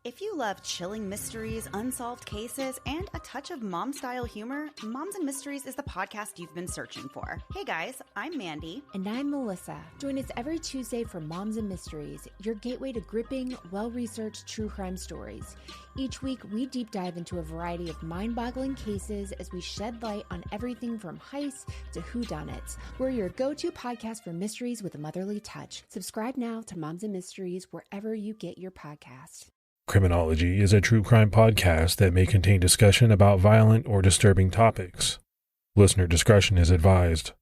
If you love chilling mysteries, unsolved cases, and a touch of mom-style humor, Moms and Mysteries is the podcast you've been searching for. Hey guys, I'm Mandy. And I'm Melissa. Join us every Tuesday for Moms and Mysteries, your gateway to gripping, well-researched true crime stories. Each week, we deep dive into a variety of mind-boggling cases as we shed light on everything from heists to whodunits. We're your go-to podcast for mysteries with a motherly touch. Subscribe now to Moms and Mysteries wherever you get your podcast. Criminology is a true crime podcast that may contain discussion about violent or disturbing topics. Listener discretion is advised.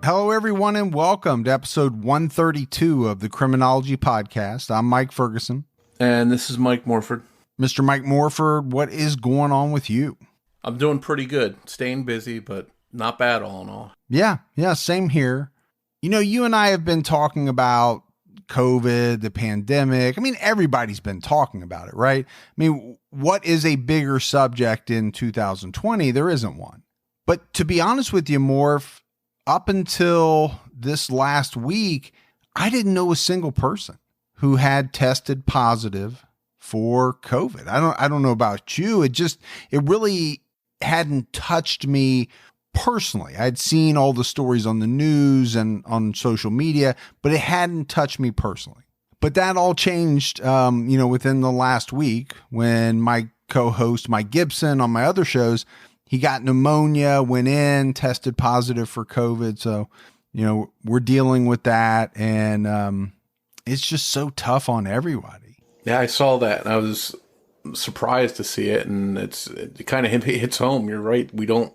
Hello, everyone, and welcome to episode 132 of the Criminology podcast. I'm Mike Ferguson. And this is Mike Morford. Mr. Mike Morford, what is going on with you? I'm doing pretty good. Staying busy, but not bad all in all. Yeah, same here. You know, you and I have been talking about COVID, the pandemic. I mean, everybody's been talking about it, right? I mean, what is a bigger subject in 2020? There isn't one. But to be honest with you, Morph, up until this last week, I didn't know a single person who had tested positive for COVID. I don't know about you. It really hadn't touched me personally. I'd seen all the stories on the news and on social media, but it hadn't touched me personally. But that all changed, within the last week when my co-host, Mike Gibson, on my other shows, he got pneumonia, went in, tested positive for COVID. So, we're dealing with that. And it's just so tough on everybody. Yeah, I saw that. And I was surprised to see it. And it kind of hits home. You're right. We don't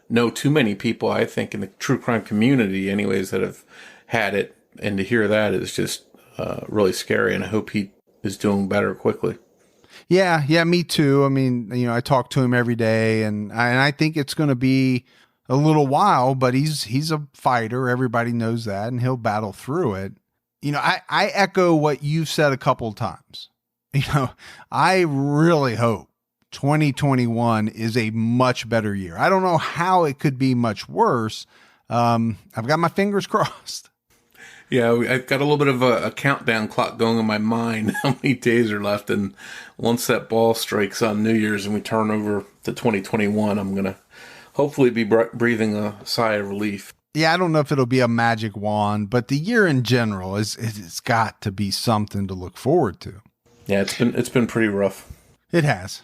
know too many people, I think, in the true crime community anyways, that have had it. And to hear that is just really scary. And I hope he is doing better quickly. Yeah, me too. I mean, I talk to him every day, and I think it's going to be a little while, but he's a fighter. Everybody knows that, and he'll battle through it. I echo what you've said a couple of times. I really hope 2021 is a much better year. I don't know how it could be much worse. I've got my fingers crossed. Yeah, I've got a little bit of a countdown clock going in my mind, how many days are left. And once that ball strikes on New Year's and we turn over to 2021, I'm going to hopefully be breathing a sigh of relief. Yeah, I don't know if it'll be a magic wand, but the year in general it's got to be something to look forward to. Yeah, it's been pretty rough. It has.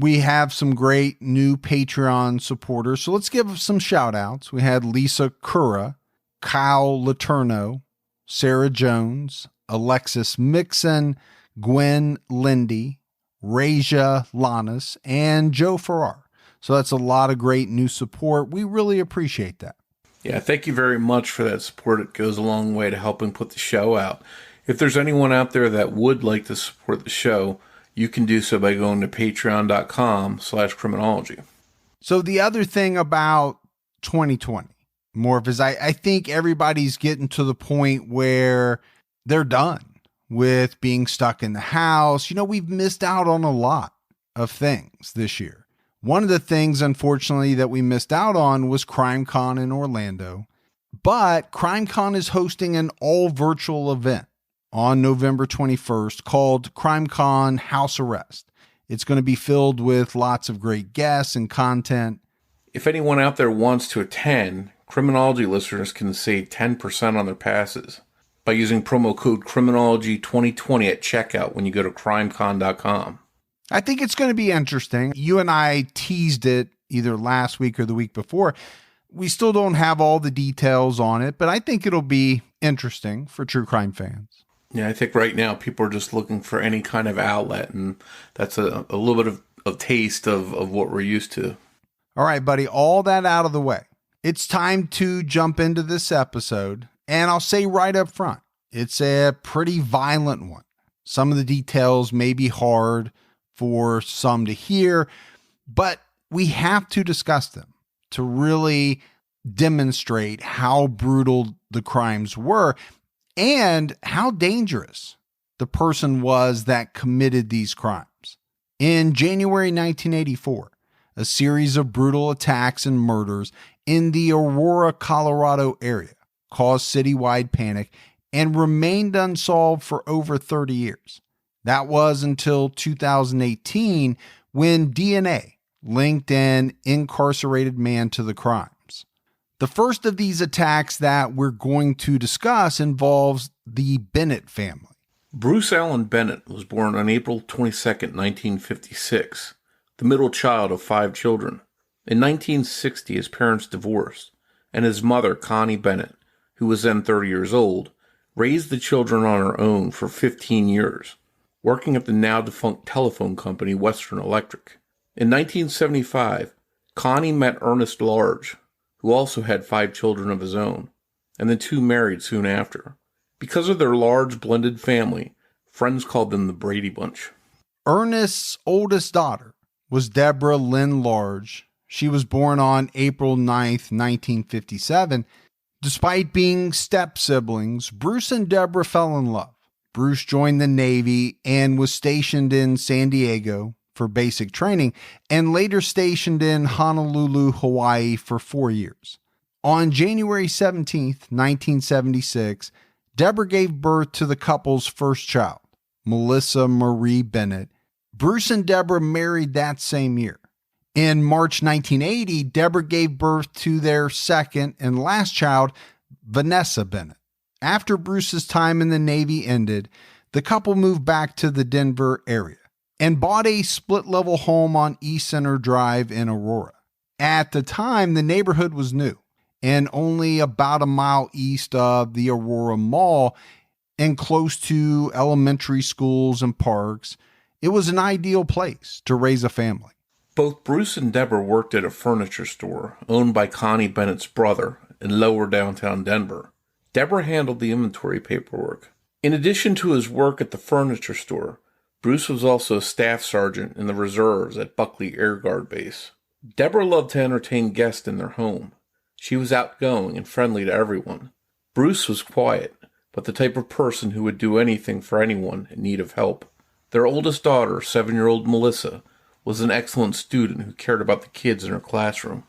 We have some great new Patreon supporters. So let's give some shout outs. We had Lisa Cura, Kyle Laterno, Sarah Jones, Alexis Mixon, Gwen Lindy, Raja Lannis, and Joe Farrar. So that's a lot of great new support. We really appreciate that. Yeah, thank you very much for that support. It goes a long way to helping put the show out. If there's anyone out there that would like to support the show, you can do so by going to patreon.com/criminology. So the other thing about 2020, Morph, is I think everybody's getting to the point where they're done with being stuck in the house. We've missed out on a lot of things this year. One of the things, unfortunately, that we missed out on was CrimeCon in Orlando. But CrimeCon is hosting an all-virtual event on November 21st called CrimeCon House Arrest. It's going to be filled with lots of great guests and content. If anyone out there wants to attend, Criminology listeners can save 10% on their passes by using promo code Criminology 2020 at checkout when you go to crimecon.com. I think it's going to be interesting. You and I teased it either last week or the week before. We still don't have all the details on it, but I think it'll be interesting for true crime fans. Yeah, I think right now people are just looking for any kind of outlet, and that's a little bit of taste of what we're used to. All right, buddy, all that out of the way. It's time to jump into this episode, and I'll say right up front, it's a pretty violent one. Some of the details may be hard for some to hear, but we have to discuss them to really demonstrate how brutal the crimes were and how dangerous the person was that committed these crimes. In January 1984, a series of brutal attacks and murders in the Aurora, Colorado area caused citywide panic and remained unsolved for over 30 years. That was until 2018 when DNA linked an incarcerated man to the crimes. The first of these attacks that we're going to discuss involves the Bennett family. Bruce Allen Bennett was born on April 22, 1956, the middle child of 5 children. In 1960, his parents divorced, and his mother, Connie Bennett, who was then 30 years old, raised the children on her own for 15 years, working at the now-defunct telephone company Western Electric. In 1975, Connie met Ernest Large, who also had 5 children of his own, and the two married soon after. Because of their large blended family, friends called them the Brady Bunch. Ernest's oldest daughter was Deborah Lynn Large. She was born on April 9th, 1957. Despite being step-siblings, Bruce and Deborah fell in love. Bruce joined the Navy and was stationed in San Diego for basic training, and later stationed in Honolulu, Hawaii for 4 years. On January 17th, 1976, Deborah gave birth to the couple's first child, Melissa Marie Bennett. Bruce and Deborah married that same year. In March 1980, Deborah gave birth to their second and last child, Vanessa Bennett. After Bruce's time in the Navy ended, the couple moved back to the Denver area and bought a split-level home on East Center Drive in Aurora. At the time, the neighborhood was new and only about a mile east of the Aurora Mall and close to elementary schools and parks. It was an ideal place to raise a family. Both Bruce and Deborah worked at a furniture store owned by Connie Bennett's brother in lower downtown Denver. Deborah handled the inventory paperwork. In addition to his work at the furniture store, Bruce was also a staff sergeant in the reserves at Buckley Air Guard Base. Deborah loved to entertain guests in their home. She was outgoing and friendly to everyone. Bruce was quiet, but the type of person who would do anything for anyone in need of help. Their oldest daughter, 7-year-old Melissa, was an excellent student who cared about the kids in her classroom.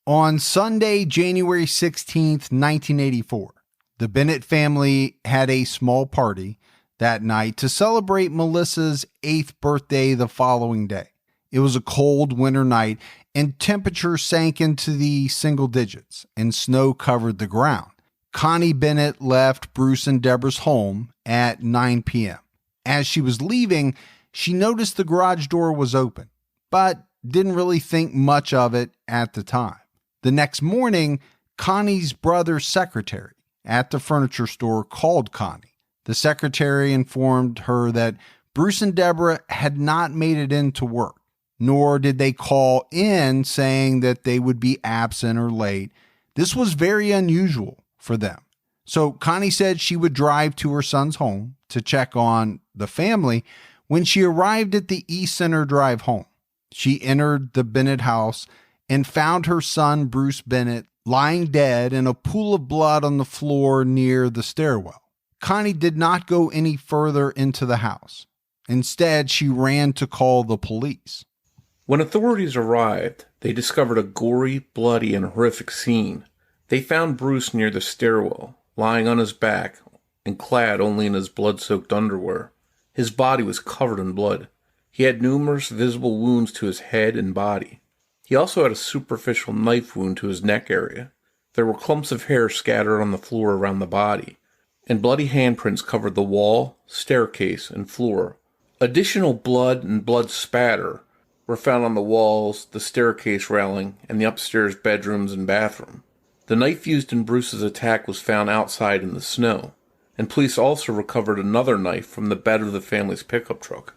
On Sunday, January 16th, 1984, the Bennett family had a small party that night to celebrate Melissa's 8th birthday the following day. It was a cold winter night, and temperatures sank into the single digits, and snow covered the ground. Connie Bennett left Bruce and Deborah's home at 9 p.m. As she was leaving, she noticed the garage door was open, but didn't really think much of it at the time. The next morning, Connie's brother's secretary at the furniture store called Connie. The secretary informed her that Bruce and Deborah had not made it into work, nor did they call in saying that they would be absent or late. This was very unusual for them. So Connie said she would drive to her son's home to check on the family. When she arrived at the East Center Drive home, she entered the Bennett house and found her son, Bruce Bennett, lying dead in a pool of blood on the floor near the stairwell. Connie did not go any further into the house. Instead, she ran to call the police. When authorities arrived, they discovered a gory, bloody, and horrific scene. They found Bruce near the stairwell, lying on his back and clad only in his blood-soaked underwear. His body was covered in blood. He had numerous visible wounds to his head and body. He also had a superficial knife wound to his neck area. There were clumps of hair scattered on the floor around the body, and bloody handprints covered the wall, staircase, and floor. Additional blood and blood spatter were found on the walls, the staircase railing, and the upstairs bedrooms and bathroom. The knife used in Bruce's attack was found outside in the snow, and police also recovered another knife from the bed of the family's pickup truck.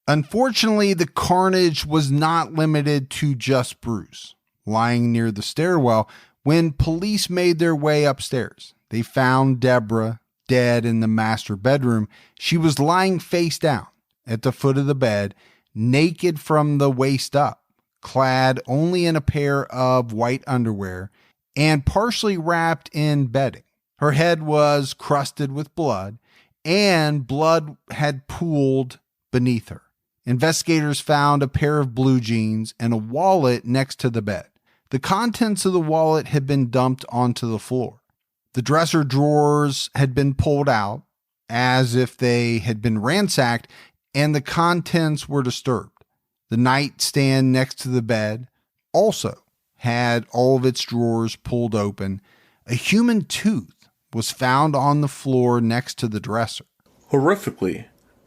Unfortunately, the carnage was not limited to just Bruce. Lying near the stairwell, when police made their way upstairs, they found Deborah dead in the master bedroom. She was lying face down at the foot of the bed, naked from the waist up, clad only in a pair of white underwear, and partially wrapped in bedding. Her head was crusted with blood, and blood had pooled beneath her. Investigators found a pair of blue jeans and a wallet next to the bed. The contents of the wallet had been dumped onto the floor. The dresser drawers had been pulled out as if they had been ransacked, and the contents were disturbed. The nightstand next to the bed also had all of its drawers pulled open. A human tooth was found on the floor next to the dresser. Horrifically,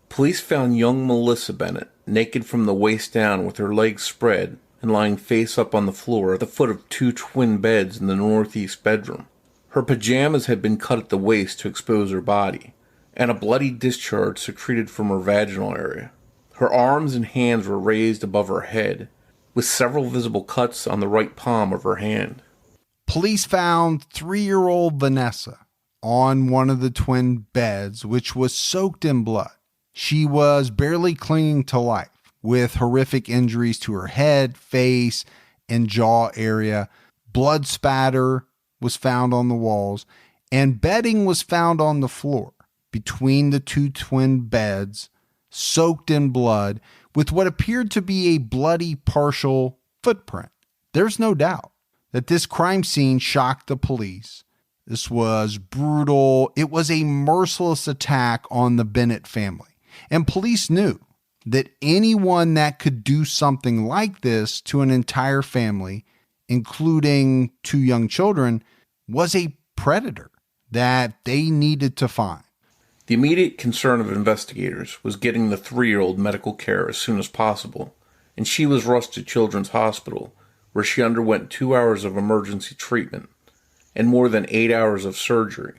police found young Melissa Bennett naked from the waist down with her legs spread and lying face up on the floor at the foot of 2 twin beds in the northeast bedroom. Her pajamas had been cut at the waist to expose her body, and a bloody discharge secreted from her vaginal area. Her arms and hands were raised above her head, with several visible cuts on the right palm of her hand. Police found 3-year-old Vanessa on one of the twin beds, which was soaked in blood. She was barely clinging to life, with horrific injuries to her head, face, and jaw area. Blood spatter was found on the walls, and bedding was found on the floor between the 2 twin beds, soaked in blood, with what appeared to be a bloody partial footprint. There's no doubt that this crime scene shocked the police. This was brutal. It was a merciless attack on the Bennett family. And police knew that anyone that could do something like this to an entire family, including 2 young children, was a predator that they needed to find. The immediate concern of investigators was getting the 3-year-old medical care as soon as possible, and she was rushed to Children's Hospital, where she underwent 2 hours of emergency treatment and more than 8 hours of surgery,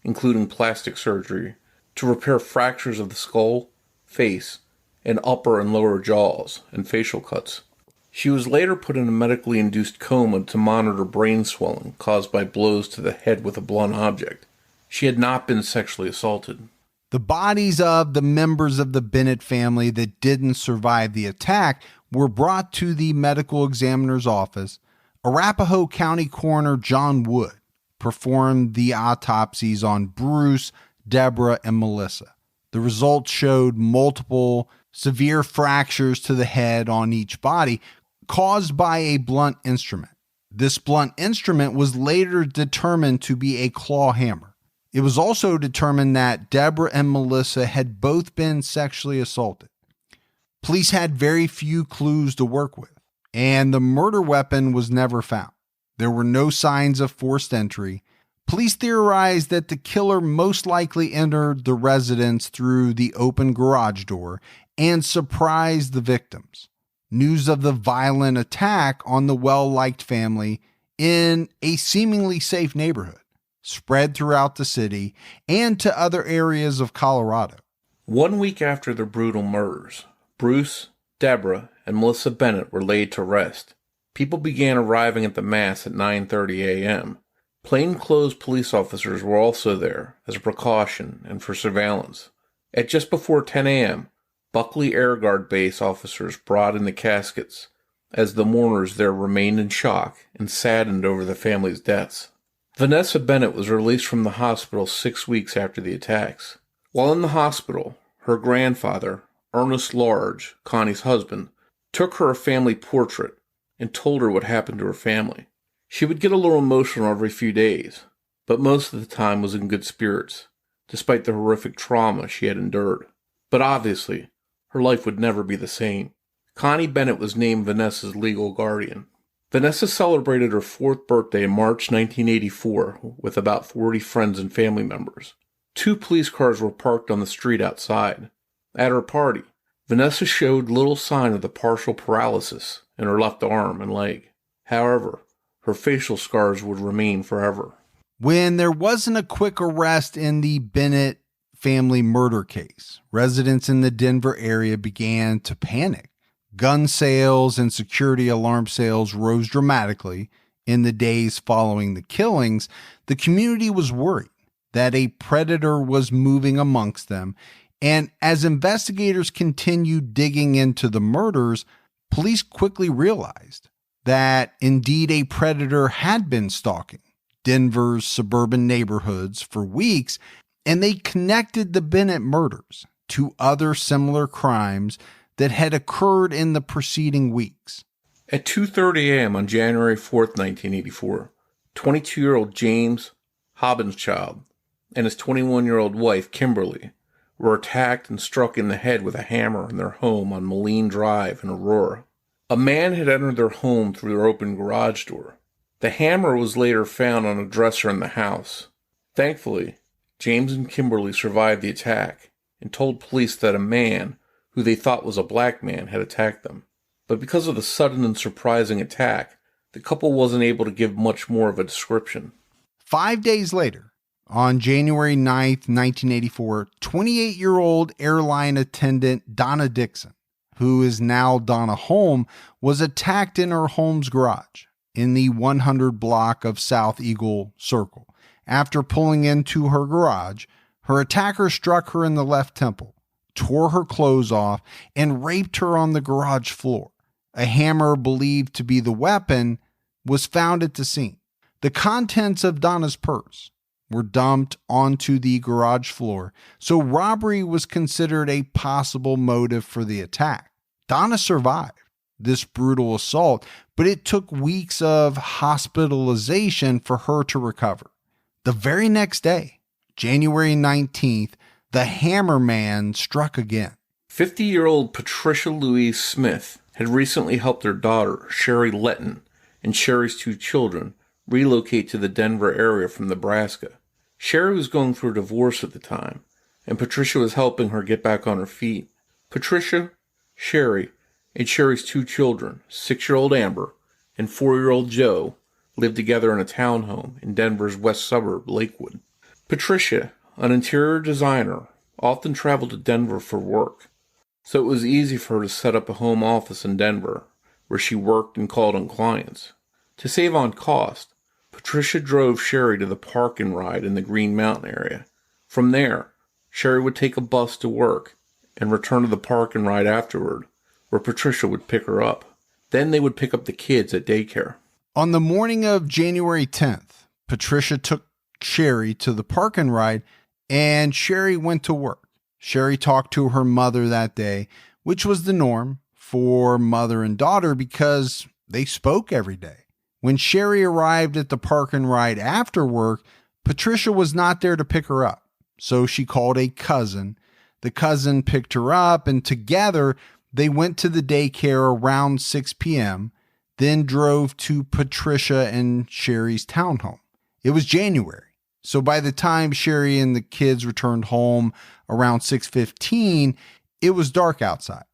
including plastic surgery, to repair fractures of the skull, face, and upper and lower jaws, and facial cuts. She was later put in a medically induced coma to monitor brain swelling caused by blows to the head with a blunt object. She had not been sexually assaulted. The bodies of the members of the Bennett family that didn't survive the attack were brought to the medical examiner's office. Arapahoe County Coroner John Wood performed the autopsies on Bruce, Deborah, and Melissa. The results showed multiple severe fractures to the head on each body caused by a blunt instrument. This blunt instrument was later determined to be a claw hammer. It was also determined that Deborah and Melissa had both been sexually assaulted. Police had very few clues to work with, and the murder weapon was never found. There were no signs of forced entry. Police theorized that the killer most likely entered the residence through the open garage door and surprised the victims. News of the violent attack on the well-liked family in a seemingly safe neighborhood spread throughout the city and to other areas of Colorado. 1 week after the brutal murders, Bruce, Deborah, and Melissa Bennett were laid to rest. People began arriving at the mass at 9:30 a.m. Plainclothes police officers were also there as a precaution and for surveillance. At just before 10 a.m., Buckley Air Guard Base officers brought in the caskets as the mourners there remained in shock and saddened over the family's deaths. Vanessa Bennett was released from the hospital 6 weeks after the attacks. While in the hospital, her grandfather, Ernest Large, Connie's husband, took her a family portrait and told her what happened to her family. She would get a little emotional every few days, but most of the time was in good spirits, despite the horrific trauma she had endured. But obviously, her life would never be the same. Connie Bennett was named Vanessa's legal guardian. Vanessa celebrated her 4th birthday in March 1984 with about 40 friends and family members. 2 police cars were parked on the street outside. At her party, Vanessa showed little sign of the partial paralysis in her left arm and leg. However, her facial scars would remain forever. When there wasn't a quick arrest in the Bennett family murder case, residents in the Denver area began to panic. Gun sales and security alarm sales rose dramatically in the days following the killings. The community was worried that a predator was moving amongst them, And as investigators continued digging into the murders, police quickly realized that indeed a predator had been stalking Denver's suburban neighborhoods for weeks, and they connected the Bennett murders to other similar crimes that had occurred in the preceding weeks. At 2:30 a.m. on January 4th, 1984, 22-year-old James Hobbinschild and his 21-year-old wife, Kimberly, were attacked and struck in the head with a hammer in their home on Moline Drive in Aurora. A man had entered their home through their open garage door. The hammer was later found on a dresser in the house. Thankfully, James and Kimberly survived the attack and told police that a man, who they thought was a black man, had attacked them. But because of the sudden and surprising attack, the couple wasn't able to give much more of a description. 5 days later, on January 9th, 1984, 28-year-old airline attendant Donna Dixon, who is now Donna Holm, was attacked in her home's garage in the 100 block of South Eagle Circle. After pulling into her garage, her attacker struck her in the left temple, tore her clothes off, and raped her on the garage floor. A hammer believed to be the weapon was found at the scene. The contents of Donna's purse were dumped onto the garage floor, so robbery was considered a possible motive for the attack. Donna survived this brutal assault, but it took weeks of hospitalization for her to recover. The very next day, January 19th, the hammer man struck again. 50-year-old Patricia Louise Smith had recently helped her daughter, Sherry Letton, and Sherry's 2 children relocate to the Denver area from Nebraska. Sherry was going through a divorce at the time, and Patricia was helping her get back on her feet. Patricia, Sherry, and Sherry's 2 children, 6-year-old Amber and 4-year-old Joe, lived together in a townhome in Denver's west suburb, Lakewood. Patricia, an interior designer, often traveled to Denver for work, so it was easy for her to set up a home office in Denver, where she worked and called on clients. To save on cost, Patricia drove Sherry to the park and ride in the Green Mountain area. From there, Sherry would take a bus to work and return to the park and ride afterward, where Patricia would pick her up. Then they would pick up the kids at daycare. On the morning of January 10th, Patricia took Sherry to the park and ride, and Sherry went to work. Sherry talked to her mother that day, which was the norm for mother and daughter because they spoke every day. When Sherry arrived at the park and ride after work, Patricia was not there to pick her up, so she called a cousin. The cousin picked her up, and together they went to the daycare around 6 p.m., then drove to Patricia and Sherry's townhome. It was January, so by the time Sherry and the kids returned home around 6:15, it was dark outside.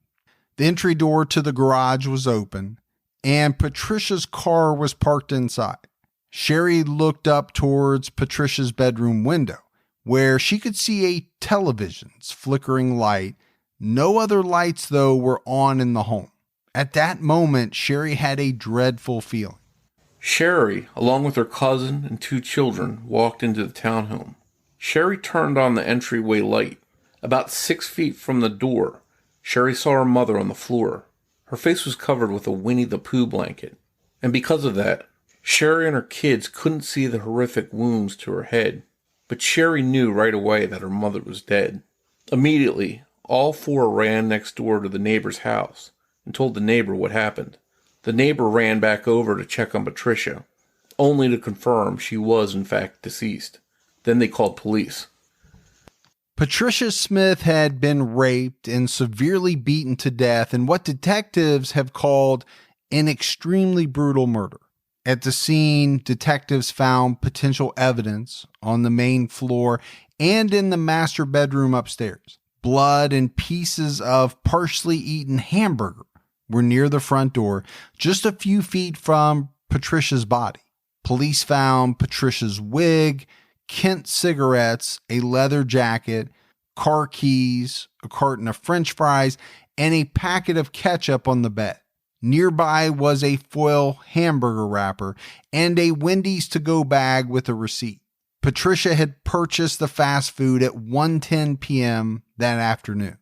The entry door to the garage was open, and Patricia's car was parked inside. Sherry looked up towards Patricia's bedroom window, where she could see a television's flickering light. No other lights, though, were on in the home. At that moment, Sherry had a dreadful feeling. Sherry, along with her cousin and 2 children, walked into the townhome. Sherry turned on the entryway light. About 6 feet from the door, Sherry saw her mother on the floor. Her face was covered with a Winnie the Pooh blanket, and because of that, Sherry and her kids couldn't see the horrific wounds to her head, but Sherry knew right away that her mother was dead. Immediately, all 4 ran next door to the neighbor's house and told the neighbor what happened. The neighbor ran back over to check on Patricia, only to confirm she was in fact deceased. Then they called police. Patricia Smith had been raped and severely beaten to death in what detectives have called an extremely brutal murder. At the scene, detectives found potential evidence on the main floor and in the master bedroom upstairs. Blood and pieces of partially eaten hamburger were near the front door, just a few feet from Patricia's body. Police found Patricia's wig, Kent cigarettes, a leather jacket, car keys, a carton of French fries, and a packet of ketchup on the bed. Nearby was a foil hamburger wrapper and a Wendy's to-go bag with a receipt. Patricia had purchased the fast food at 1:10 p.m. that afternoon.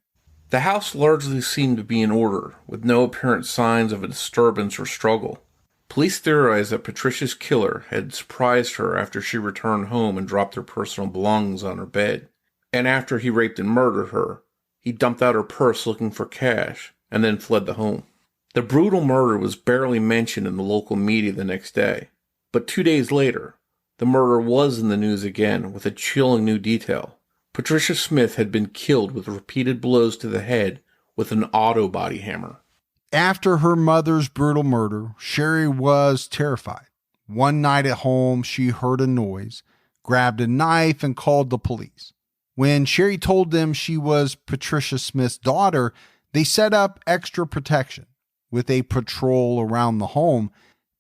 The house largely seemed to be in order, with no apparent signs of a disturbance or struggle. Police theorized that Patricia's killer had surprised her after she returned home and dropped her personal belongings on her bed. And after he raped and murdered her, he dumped out her purse looking for cash and then fled the home. The brutal murder was barely mentioned in the local media the next day, but 2 days later, the murder was in the news again with a chilling new detail. Patricia Smith had been killed with repeated blows to the head with an auto body hammer. After her mother's brutal murder, Sherry was terrified. One night at home, she heard a noise, grabbed a knife, and called the police. When Sherry told them she was Patricia Smith's daughter, they set up extra protection with a patrol around the home.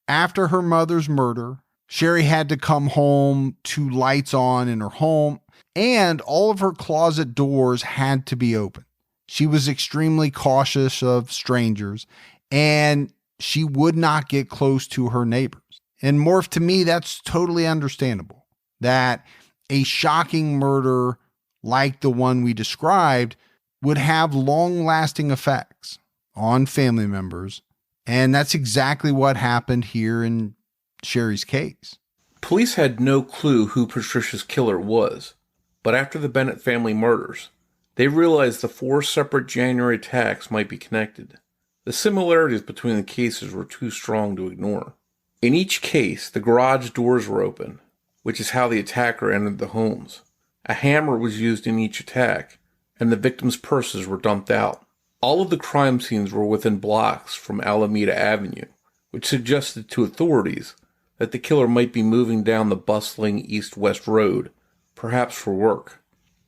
After her mother's murder, Sherry had to come home to lights on in her home, and all of her closet doors had to be open. She was extremely cautious of strangers, and she would not get close to her neighbors. And Morph, to me, that's totally understandable. That a shocking murder like the one we described would have long-lasting effects on family members, and that's exactly what happened here in Sherry's case. Police had no clue who Patricia's killer was, but after the Bennett family murders, they realized the 4 separate January attacks might be connected. The similarities between the cases were too strong to ignore. In each case, the garage doors were open, which is how the attacker entered the homes. A hammer was used in each attack, and the victims' purses were dumped out. All of the crime scenes were within blocks from Alameda Avenue, which suggested to authorities that the killer might be moving down the bustling east-west road, perhaps for work.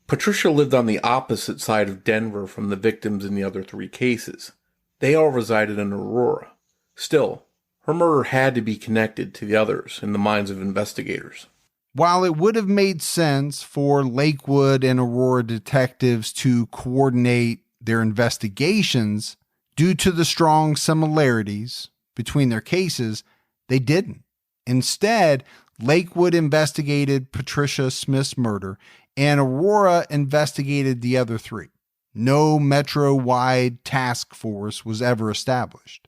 Patricia lived on the opposite side of Denver from the victims in the other 3 cases. They all resided in Aurora. Still, her murder had to be connected to the others in the minds of investigators. While it would have made sense for Lakewood and Aurora detectives to coordinate their investigations due to the strong similarities between their cases, they didn't. Instead, Lakewood investigated Patricia Smith's murder, and Aurora investigated the other 3. No metro-wide task force was ever established.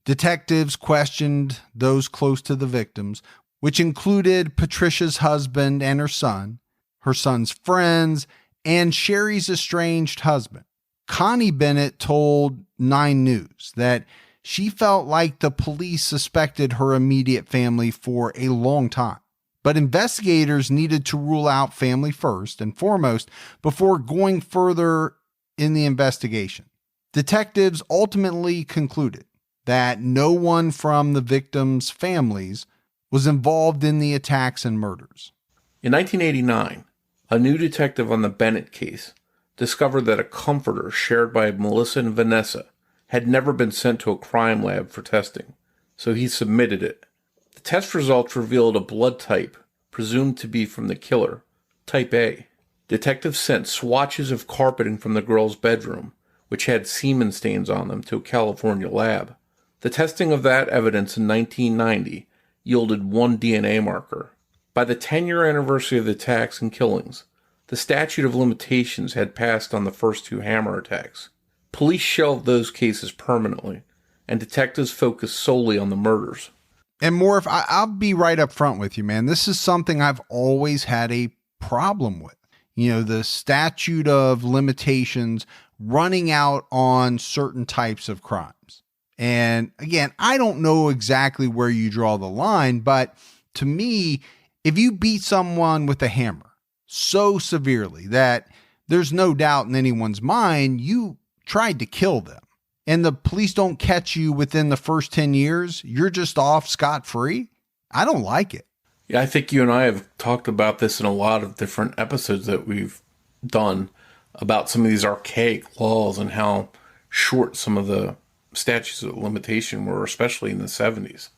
Detectives questioned those close to the victims, which included Patricia's husband and her son's friends, and Sherry's estranged husband. Connie Bennett told 9 News that she felt like the police suspected her immediate family for a long time, but investigators needed to rule out family first and foremost before going further in the investigation. Detectives ultimately concluded that no one from the victims' families was involved in the attacks and murders. In 1989, a new detective on the Bennett case discovered that a comforter shared by Melissa and Vanessa had never been sent to a crime lab for testing, so he submitted it. The test results revealed a blood type presumed to be from the killer, type A. Detectives sent swatches of carpeting from the girl's bedroom, which had semen stains on them, to a California lab. The testing of that evidence in 1990 yielded 1 DNA marker. By the 10-year anniversary of the attacks and killings, the statute of limitations had passed on the first 2 hammer attacks. Police shelved those cases permanently, and detectives focused solely on the murders. And Morph, I'll be right up front with you, man. This is something I've always had a problem with. You know, the statute of limitations running out on certain types of crimes. And again, I don't know exactly where you draw the line, but to me, if you beat someone with a hammer so severely that there's no doubt in anyone's mind you tried to kill them, and the police don't catch you within the first 10 years, you're just off scot-free. I don't like it. Yeah, I think you and I have talked about this in a lot of different episodes that we've done about some of these archaic laws and how short some of the statutes of limitation were, especially in the 70s.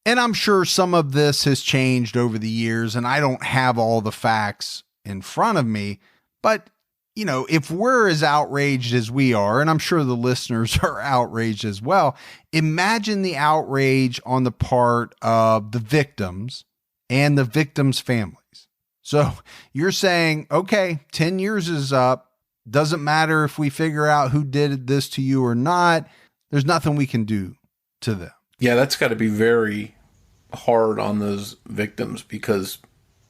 And I'm sure some of this has changed over the years, and I don't have all the facts in front of me, but you know, if we're as outraged as we are, and I'm sure the listeners are outraged as well, imagine the outrage on the part of the victims and the victims' families. So you're saying, okay, 10 years is up. Doesn't matter if we figure out who did this to you or not. There's nothing we can do to them. Yeah, that's got to be very hard on those victims, because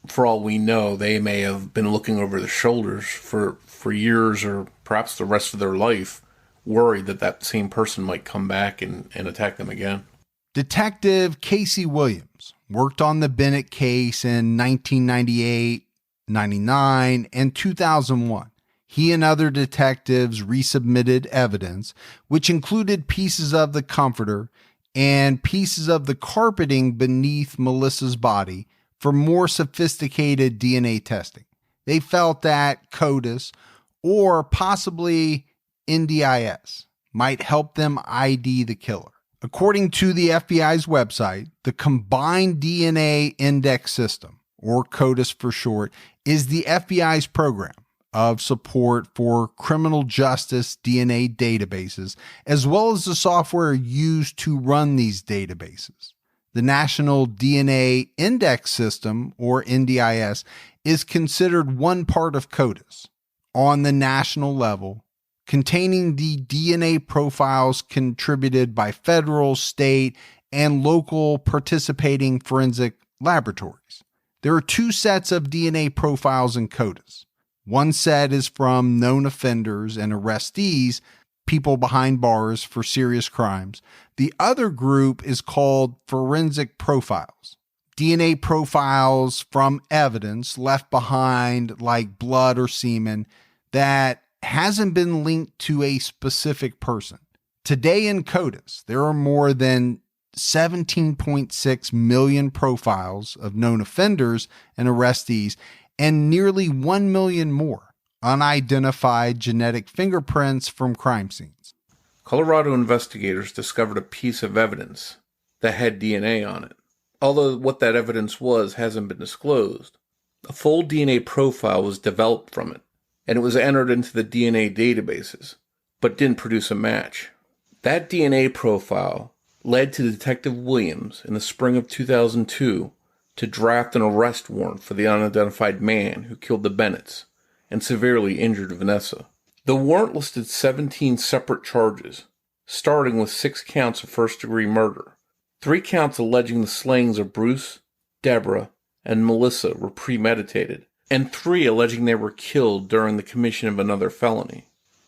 for all we know, they may have been looking over their shoulders for years or perhaps the rest of their life, worried that that same person might come back and attack them again. Detective Casey Williams worked on the Bennett case in 1998, 99, and 2001. He and other detectives resubmitted evidence, which included pieces of the comforter and pieces of the carpeting beneath Melissa's body for more sophisticated DNA testing. They felt that CODIS or possibly NDIS might help them ID the killer. According to the FBI's website, the Combined DNA Index System, or CODIS for short, is the FBI's program of support for criminal justice DNA databases, as well as the software used to run these databases. The National DNA Index System, or NDIS, is considered one part of CODIS on the national level, containing the DNA profiles contributed by federal, state, and local participating forensic laboratories. There are two sets of DNA profiles in CODIS. One set is from known offenders and arrestees, people behind bars for serious crimes. The other group is called forensic profiles. DNA profiles from evidence left behind, like blood or semen, that hasn't been linked to a specific person. Today in CODIS, there are more than 17.6 million profiles of known offenders and arrestees, and nearly 1 million more unidentified genetic fingerprints from crime scenes. Colorado investigators discovered a piece of evidence that had DNA on it. Although what that evidence was hasn't been disclosed, a full DNA profile was developed from it, and it was entered into the DNA databases, but didn't produce a match. That DNA profile led to Detective Williams in the spring of 2002 to draft an arrest warrant for the unidentified man who killed the Bennetts and severely injured Vanessa. The warrant listed 17 separate charges, starting with 6 counts of first-degree murder, 3 counts alleging the slayings of Bruce, Deborah, and Melissa were premeditated, and 3 alleging they were killed during the commission of another felony.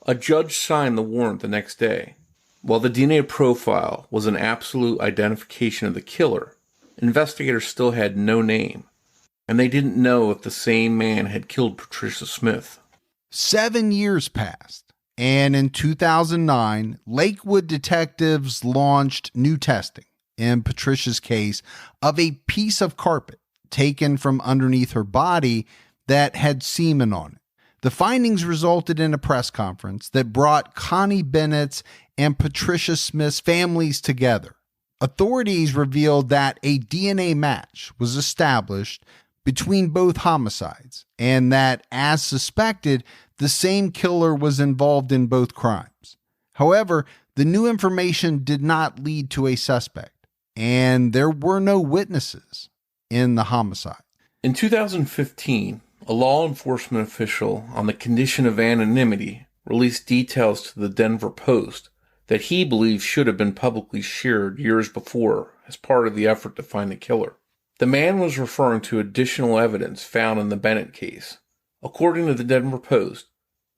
A judge signed the warrant the next day. While the DNA profile was an absolute identification of the killer, investigators still had no name, and they didn't know if the same man had killed Patricia Smith. 7 years passed, and in 2009, Lakewood detectives launched new testing in Patricia's case of a piece of carpet taken from underneath her body that had semen on it. The findings resulted in a press conference that brought Connie Bennett's and Patricia Smith's families together. Authorities revealed that a DNA match was established between both homicides, and that, as suspected, the same killer was involved in both crimes. However, the new information did not lead to a suspect, and there were no witnesses in the homicide. In 2015, a law enforcement official, on the condition of anonymity, released details to the Denver Post that he believes should have been publicly shared years before as part of the effort to find the killer. The man was referring to additional evidence found in the Bennett case. According to the Denver Post,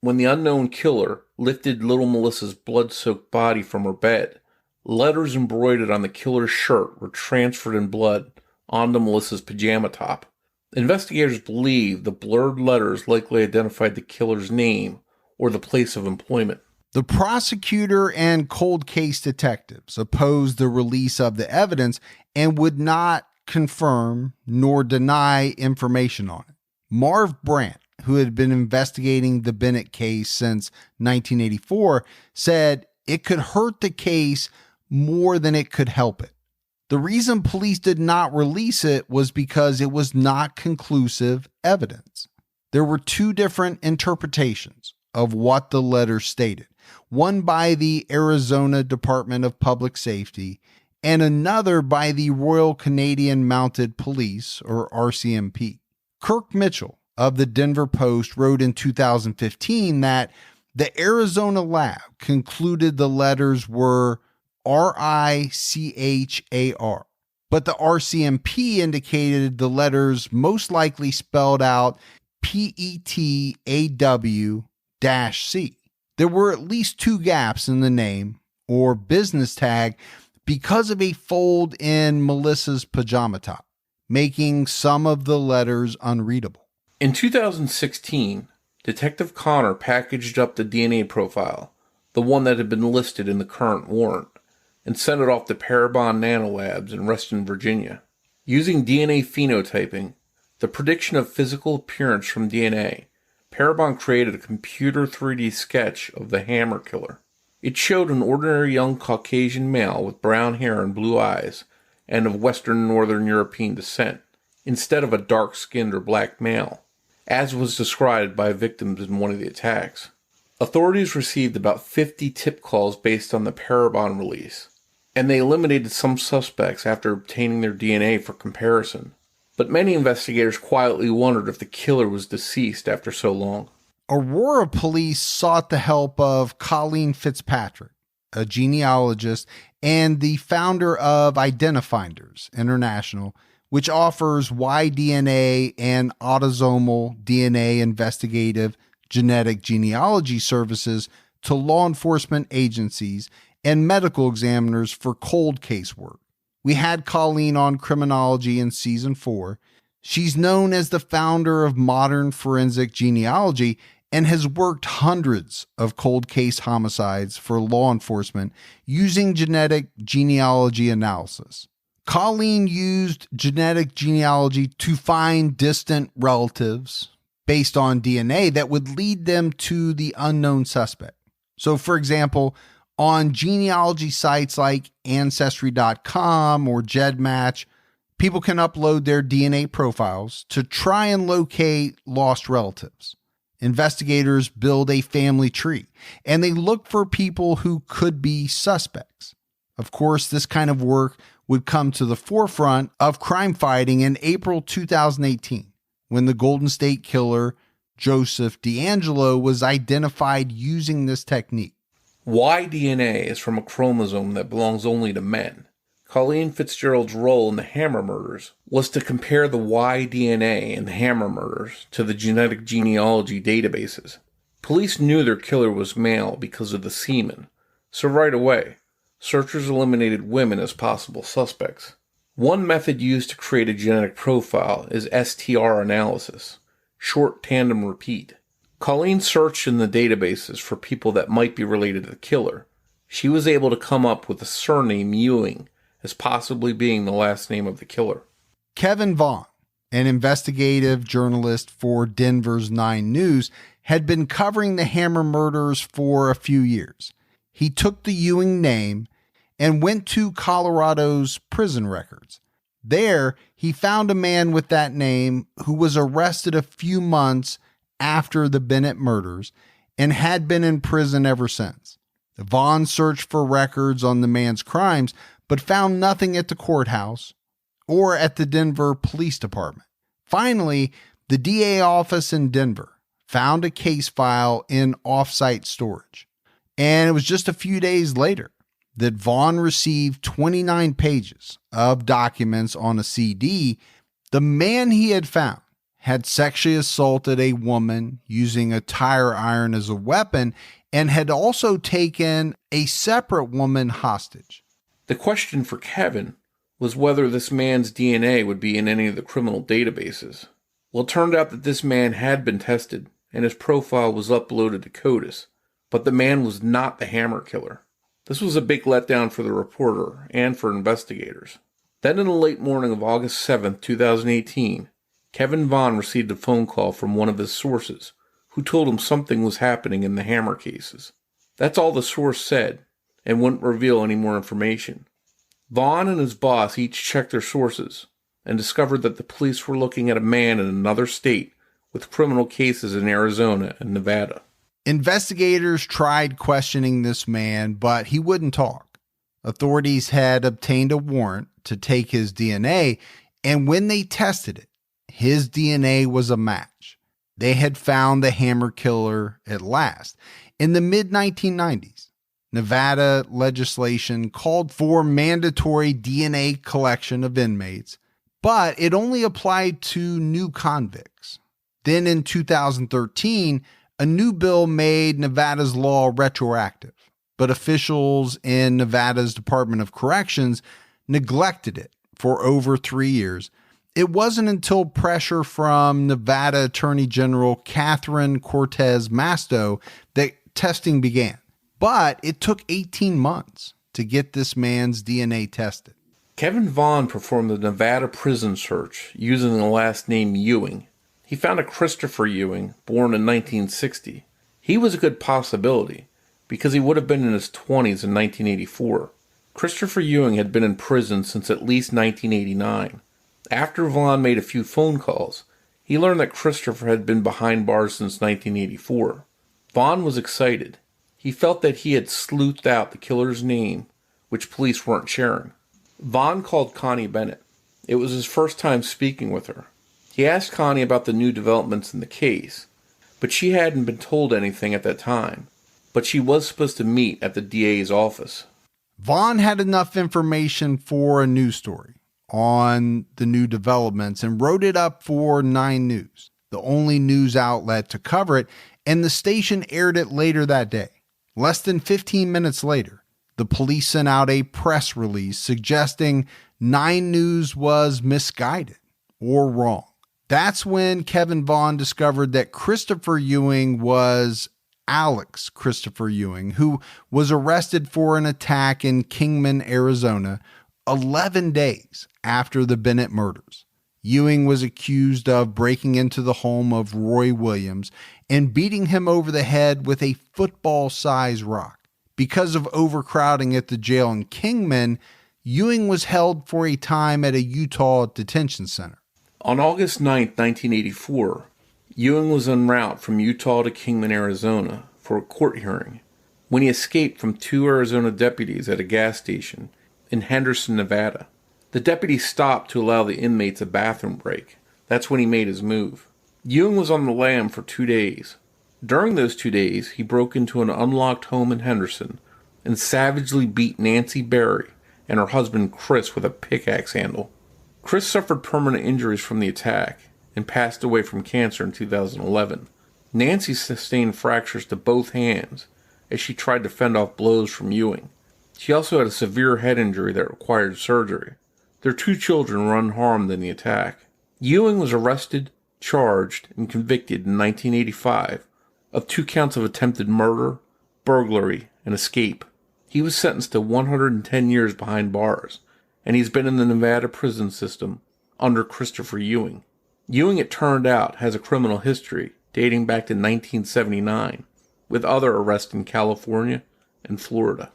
when the unknown killer lifted little Melissa's blood-soaked body from her bed, letters embroidered on the killer's shirt were transferred in blood onto Melissa's pajama top. Investigators believe the blurred letters likely identified the killer's name or the place of employment. The prosecutor and cold case detectives opposed the release of the evidence and would not confirm nor deny information on it. Marv Brandt, who had been investigating the Bennett case since 1984, said it could hurt the case more than it could help it. The reason police did not release it was because it was not conclusive evidence. There were 2 different interpretations of what the letter stated, one by the Arizona Department of Public Safety and another by the Royal Canadian Mounted Police, or RCMP. Kirk Mitchell, of the Denver Post wrote in 2015 that the Arizona lab concluded the letters were RICHAR, but the RCMP indicated the letters most likely spelled out PETAW-C. There were at least 2 gaps in the name or business tag because of a fold in Melissa's pajama top, making some of the letters unreadable. In 2016, Detective Connor packaged up the DNA profile, the one that had been listed in the current warrant, and sent it off to Parabon Nanolabs in Reston, Virginia. Using DNA phenotyping, the prediction of physical appearance from DNA, Parabon created a computer 3D sketch of the Hammer Killer. It showed an ordinary young Caucasian male with brown hair and blue eyes, and of Western Northern European descent, instead of a dark-skinned or black male, as was described by victims in one of the attacks. Authorities received about 50 tip calls based on the Parabon release, and they eliminated some suspects after obtaining their DNA for comparison. But many investigators quietly wondered if the killer was deceased after so long. Aurora police sought the help of Colleen Fitzpatrick, a genealogist and the founder of Identifinders International, which offers Y-DNA and autosomal DNA investigative genetic genealogy services to law enforcement agencies and medical examiners for cold case work. We had Colleen on Criminology in season 4. She's known as the founder of modern forensic genealogy and has worked hundreds of cold case homicides for law enforcement using genetic genealogy analysis. Colleen used genetic genealogy to find distant relatives based on DNA that would lead them to the unknown suspect. So, for example, on genealogy sites like Ancestry.com or GEDmatch, people can upload their DNA profiles to try and locate lost relatives. Investigators build a family tree, and they look for people who could be suspects. Of course, this kind of work would come to the forefront of crime fighting in April 2018, when the Golden State Killer, Joseph DeAngelo, was identified using this technique. Y-DNA is from a chromosome that belongs only to men. Colleen Fitzgerald's role in the Hammer murders was to compare the Y-DNA in the Hammer murders to the genetic genealogy databases. Police knew their killer was male because of the semen, so right away, searchers eliminated women as possible suspects. One method used to create a genetic profile is STR analysis, short tandem repeat. Colleen searched in the databases for people that might be related to the killer. She was able to come up with the surname Ewing as possibly being the last name of the killer. Kevin Vaughn, an investigative journalist for Denver's 9 News, had been covering the Hammer murders for a few years. He took the Ewing name and went to Colorado's prison records. There, he found a man with that name who was arrested a few months after the Bennett murders and had been in prison ever since. Vaughn searched for records on the man's crimes, but found nothing at the courthouse or at the Denver Police Department. Finally, the DA office in Denver found a case file in off-site storage. And it was just a few days later that Vaughn received 29 pages of documents on a CD. The man he had found had sexually assaulted a woman using a tire iron as a weapon and had also taken a separate woman hostage. The question for Kevin was whether this man's DNA would be in any of the criminal databases. Well, it turned out that this man had been tested, and his profile was uploaded to CODIS, but the man was not the Hammer Killer. This was a big letdown for the reporter and for investigators. Then in the late morning of August 7th, 2018, Kevin Vaughn received a phone call from one of his sources, who told him something was happening in the Hammer cases. That's all the source said, and wouldn't reveal any more information. Vaughn and his boss each checked their sources and discovered that the police were looking at a man in another state with criminal cases in Arizona and Nevada. Investigators tried questioning this man, but he wouldn't talk. Authorities had obtained a warrant to take his DNA, and when they tested it, his DNA was a match. They had found the hammer killer at last. In the mid-1990s, Nevada legislation called for mandatory DNA collection of inmates, but it only applied to new convicts. Then in 2013, a new bill made Nevada's law retroactive, but officials in Nevada's Department of Corrections neglected it for over 3 years. It wasn't until pressure from Nevada Attorney General Catherine Cortez Masto that testing began. But it took 18 months to get this man's DNA tested. Kevin Vaughn performed the Nevada prison search using the last name Ewing. He found a Christopher Ewing, born in 1960. He was a good possibility because he would have been in his 20s in 1984. Christopher Ewing had been in prison since at least 1989. After Vaughn made a few phone calls, he learned that Christopher had been behind bars since 1984. Vaughn was excited. He felt that he had sleuthed out the killer's name, which police weren't sharing. Vaughn called Connie Bennett. It was his first time speaking with her. He asked Connie about the new developments in the case, but she hadn't been told anything at that time. But she was supposed to meet at the DA's office. Vaughn had enough information for a news story on the new developments and wrote it up for 9 News, the only news outlet to cover it, and the station aired it later that day. Less than 15 minutes later, the police sent out a press release suggesting 9 News was misguided or wrong. That's when Kevin Vaughn discovered that Christopher Ewing was Alex Christopher Ewing, who was arrested for an attack in Kingman, Arizona, 11 days after the Bennett murders. Ewing was accused of breaking into the home of Roy Williams and beating him over the head with a football-sized rock. Because of overcrowding at the jail in Kingman, Ewing was held for a time at a Utah detention center. On August 9, 1984, Ewing was en route from Utah to Kingman, Arizona for a court hearing when he escaped from 2 Arizona deputies at a gas station in Henderson, Nevada. The deputies stopped to allow the inmates a bathroom break. That's when he made his move. Ewing was on the lam for 2 days. During those 2 days, he broke into an unlocked home in Henderson and savagely beat Nancy Berry and her husband Chris with a pickaxe handle. Chris suffered permanent injuries from the attack and passed away from cancer in 2011. Nancy sustained fractures to both hands as she tried to fend off blows from Ewing. She also had a severe head injury that required surgery. Their 2 children were unharmed in the attack. Ewing was arrested, charged, and convicted in 1985 of 2 counts of attempted murder, burglary, and escape. He was sentenced to 110 years behind bars, and he's been in the Nevada prison system under Christopher Ewing. Ewing, it turned out, has a criminal history dating back to 1979, with other arrests in California and Florida.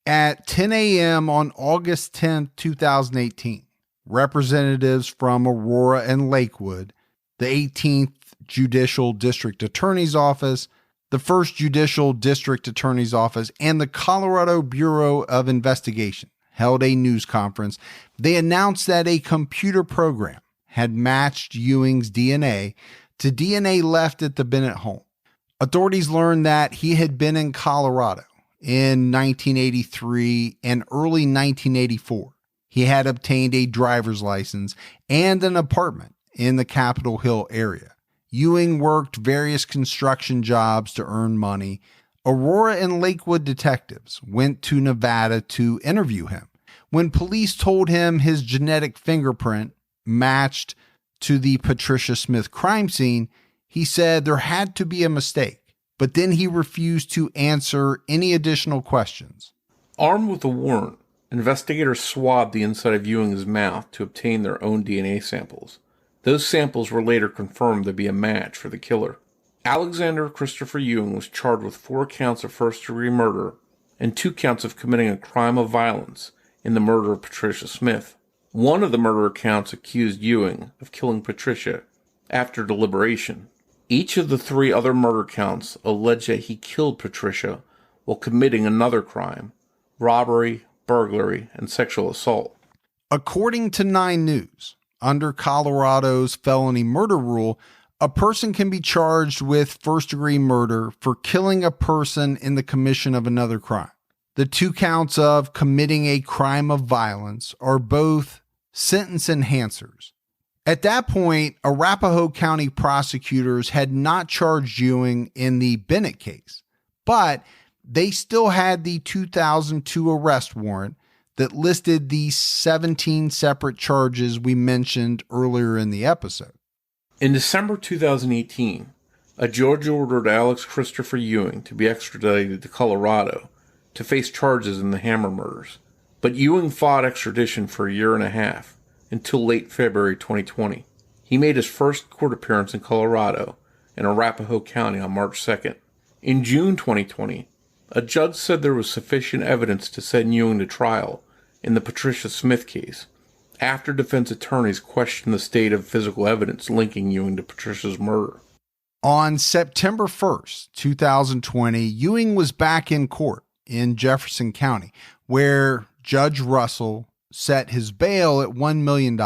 At 10 a.m. on August 10, 2018, representatives from Aurora and Lakewood, the 18th Judicial District Attorney's Office, the 1st Judicial District Attorney's Office, and the Colorado Bureau of Investigation held a news conference. They announced that a computer program had matched Ewing's DNA to DNA left at the Bennett home. Authorities learned that he had been in Colorado in 1983 and early 1984. He had obtained a driver's license and an apartment in the Capitol Hill area. Ewing worked various construction jobs to earn money. Aurora and Lakewood detectives went to Nevada to interview him. When police told him his genetic fingerprint matched to the Patricia Smith crime scene, he said there had to be a mistake, but then he refused to answer any additional questions. Armed with a warrant, investigators swabbed the inside of Ewing's mouth to obtain their own DNA samples. Those samples were later confirmed to be a match for the killer. Alexander Christopher Ewing was charged with 4 counts of first-degree murder and 2 counts of committing a crime of violence in the murder of Patricia Smith. One of the murder counts accused Ewing of killing Patricia after deliberation. Each of the 3 other murder counts alleged that he killed Patricia while committing another crime: robbery, burglary, and sexual assault. According to 9 News, under Colorado's felony murder rule, A person can be charged with first-degree murder for killing a person in the commission of another crime. The 2 counts of committing a crime of violence are both sentence enhancers. At that point, Arapahoe County prosecutors had not charged Ewing in the Bennett case, but they still had the 2002 arrest warrant that listed the 17 separate charges we mentioned earlier in the episode. In December 2018, a judge ordered Alex Christopher Ewing to be extradited to Colorado to face charges in the Hammer murders, but Ewing fought extradition for a year and a half, until late February 2020. He made his first court appearance in Colorado, in Arapahoe County on March 2nd. In June 2020, a judge said there was sufficient evidence to send Ewing to trial in the Patricia Smith case, after defense attorneys questioned the state of physical evidence linking Ewing to Patricia's murder. On September 1st, 2020, Ewing was back in court in Jefferson County, where Judge Russell set his bail at $1 million.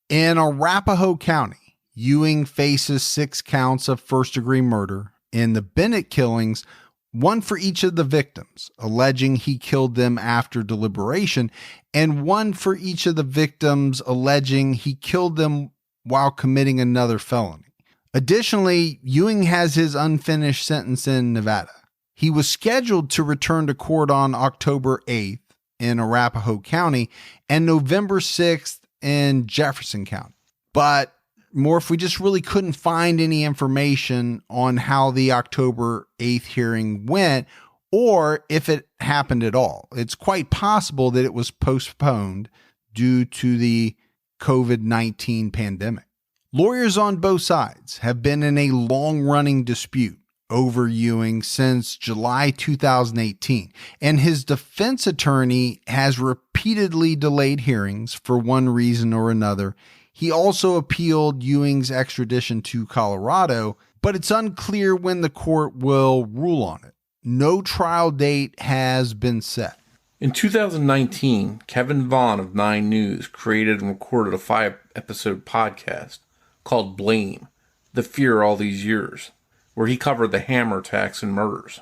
In Arapahoe County, Ewing faces 6 counts of first-degree murder in the Bennett killings, 1 for each of the victims, alleging he killed them after deliberation, and 1 for each of the victims, alleging he killed them while committing another felony. Additionally, Ewing has his unfinished sentence in Nevada. He was scheduled to return to court on October 8th in Arapahoe County and November 6th in Jefferson County. But Morf, we just really couldn't find any information on how the October 8th hearing went or if it happened at all. It's quite possible that it was postponed due to the COVID-19 pandemic. Lawyers on both sides have been in a long-running dispute over Ewing since July 2018, and his defense attorney has repeatedly delayed hearings for one reason or another. He also appealed Ewing's extradition to Colorado, but it's unclear when the court will rule on it. No trial date has been set. In 2019, Kevin Vaughn of 9 News created and recorded a 5-episode podcast called Blame, The Fear All These Years, where he covered the Hammer attacks and murders.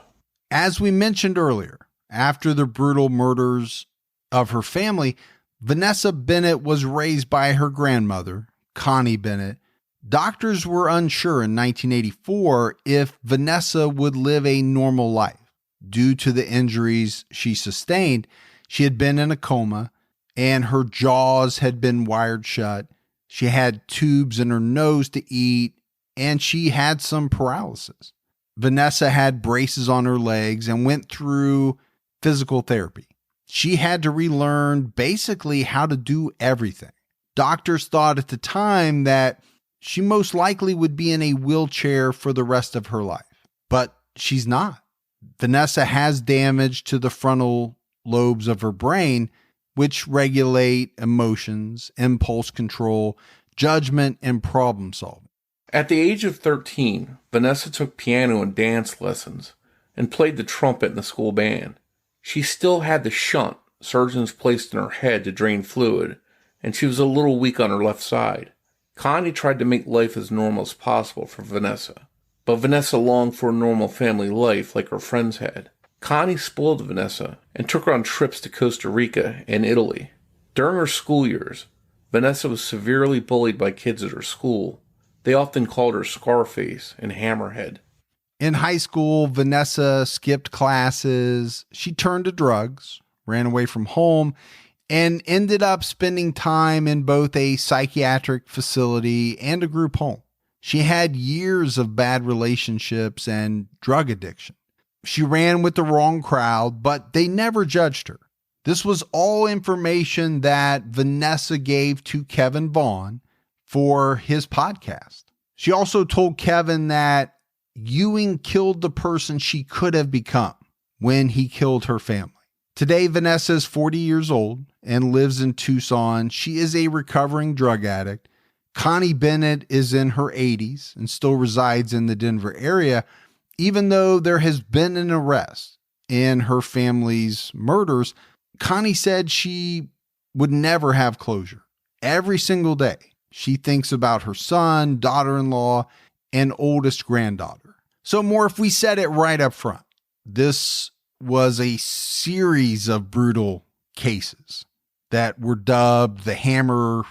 As we mentioned earlier, after the brutal murders of her family, Vanessa Bennett was raised by her grandmother, Connie Bennett. Doctors were unsure in 1984 if Vanessa would live a normal life. Due to the injuries she sustained, she had been in a coma, and her jaws had been wired shut. She had tubes in her nose to eat, and she had some paralysis. Vanessa had braces on her legs and went through physical therapy. She had to relearn basically how to do everything. Doctors thought at the time that she most likely would be in a wheelchair for the rest of her life, but she's not. Vanessa has damage to the frontal lobes of her brain, which regulate emotions, impulse control, judgment, and problem solving. At the age of 13, Vanessa took piano and dance lessons and played the trumpet in the school band. She still had the shunt surgeons placed in her head to drain fluid, and she was a little weak on her left side. Connie tried to make life as normal as possible for Vanessa, but Vanessa longed for a normal family life like her friends had. Connie spoiled Vanessa and took her on trips to Costa Rica and Italy. During her school years, Vanessa was severely bullied by kids at her school. They often called her Scarface and Hammerhead. In high school, Vanessa skipped classes. She turned to drugs, ran away from home, and ended up spending time in both a psychiatric facility and a group home. She had years of bad relationships and drug addiction. She ran with the wrong crowd, but they never judged her. This was all information that Vanessa gave to Kevin Vaughn for his podcast. She also told Kevin that Ewing killed the person she could have become when he killed her family. Today, Vanessa is 40 years old and lives in Tucson. She is a recovering drug addict. Connie Bennett is in her 80s and still resides in the Denver area, even though there has been an arrest in her family's murders. Connie said she would never have closure. Every single day, she thinks about her son, daughter-in-law, and oldest granddaughter. So Morf, we said it right up front. This was a series of brutal cases that were dubbed the Hammer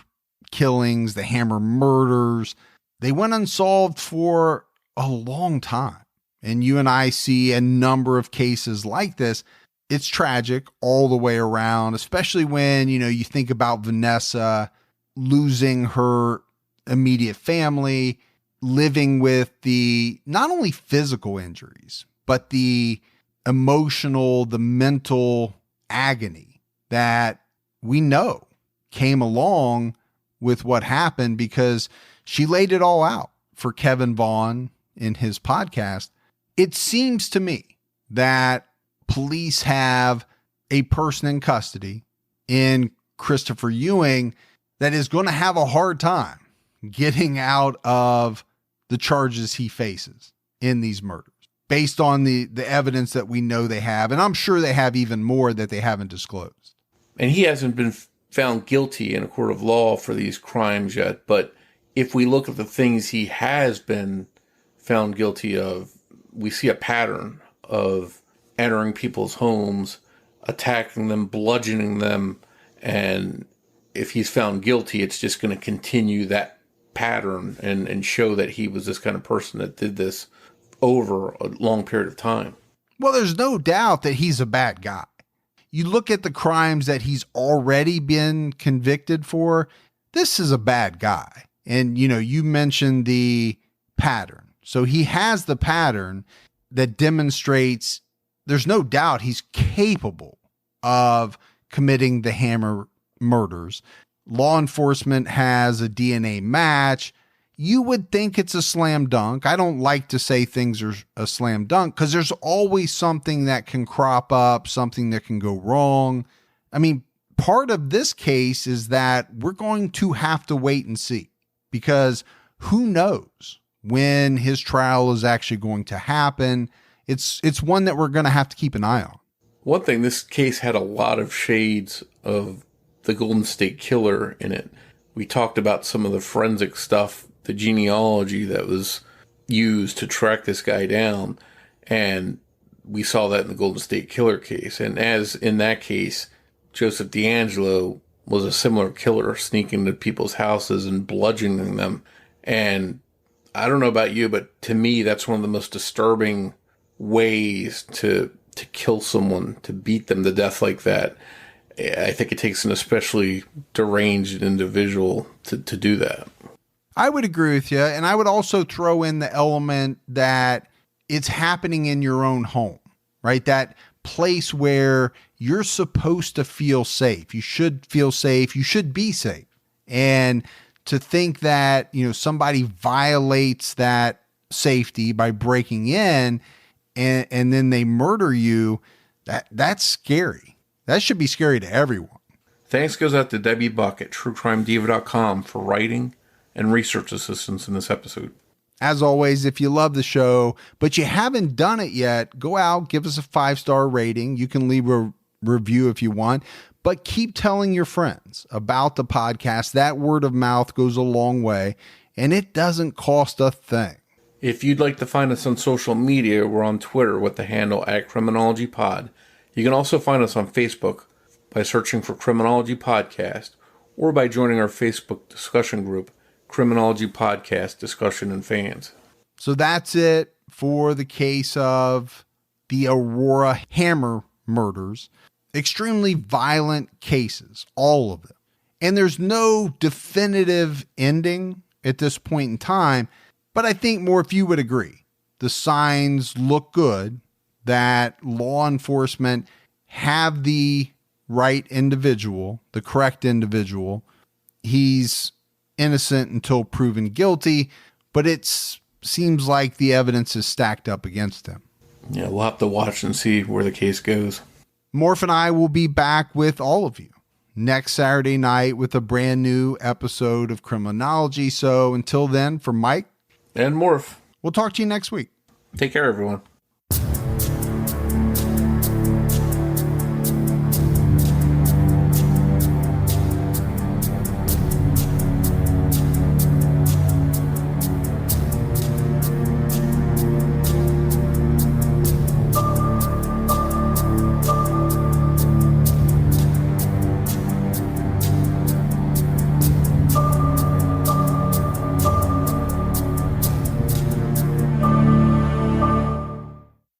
killings, the Hammer murders. They went unsolved for a long time. And you and I see a number of cases like this. It's tragic all the way around, especially when, you think about Vanessa losing her immediate family, living with the not only physical injuries, but the emotional, the mental agony that we know came along with what happened, because she laid it all out for Kevin Vaughn in his podcast. It seems to me that police have a person in custody in Christopher Ewing that is going to have a hard time getting out of the charges he faces in these murders, based on the evidence that we know they have. And I'm sure they have even more that they haven't disclosed. And he hasn't been found guilty in a court of law for these crimes yet. But if we look at the things he has been found guilty of, we see a pattern of entering people's homes, attacking them, bludgeoning them. And if he's found guilty, it's just going to continue that pattern and show that he was this kind of person that did this over a long period of time. Well, there's no doubt that he's a bad guy. You look at the crimes that he's already been convicted for, this is a bad guy. And, you mentioned the pattern. So he has the pattern that demonstrates there's no doubt he's capable of committing the Hammer murders. Law enforcement has a DNA match. You would think it's a slam dunk. I don't like to say things are a slam dunk because there's always something that can crop up, something that can go wrong. I mean, part of this case is that we're going to have to wait and see, because who knows when his trial is actually going to happen. It's one that we're going to have to keep an eye on. One thing, this case had a lot of shades of the Golden State Killer in it. We talked about some of the forensic stuff, the genealogy that was used to track this guy down. And we saw that in the Golden State Killer case. And as in that case, Joseph D'Angelo was a similar killer, sneaking into people's houses and bludgeoning them. And I don't know about you, but to me, that's one of the most disturbing ways to kill someone, to beat them to death like that. I think it takes an especially deranged individual to do that. I would agree with you. And I would also throw in the element that it's happening in your own home, right? That place where you're supposed to feel safe. You should feel safe. You should be safe. And to think that, somebody violates that safety by breaking in and then they murder you, that's scary. That should be scary to everyone. Thanks goes out to Debbie Buck at truecrimediva.com for writing and research assistance in this episode. As always, if you love the show, but you haven't done it yet, go out, give us a 5-star rating. You can leave a review if you want, but keep telling your friends about the podcast. That word of mouth goes a long way, and it doesn't cost a thing. If you'd like to find us on social media, we're on Twitter with the handle @CriminologyPod. You can also find us on Facebook by searching for Criminology Podcast, or by joining our Facebook discussion group, Criminology Podcast Discussion and Fans. So that's it for the case of the Aurora Hammer murders. Extremely violent cases, all of them. And there's no definitive ending at this point in time, but I think more if you would agree, the signs look good that law enforcement have the right individual, the correct individual. He's innocent until proven guilty, but it seems like the evidence is stacked up against him. Yeah, we'll have to watch and see where the case goes. Morf and I will be back with all of you next Saturday night with a brand new episode of Criminology. So until then, for Mike and Morf, we'll talk to you next week. Take care, everyone.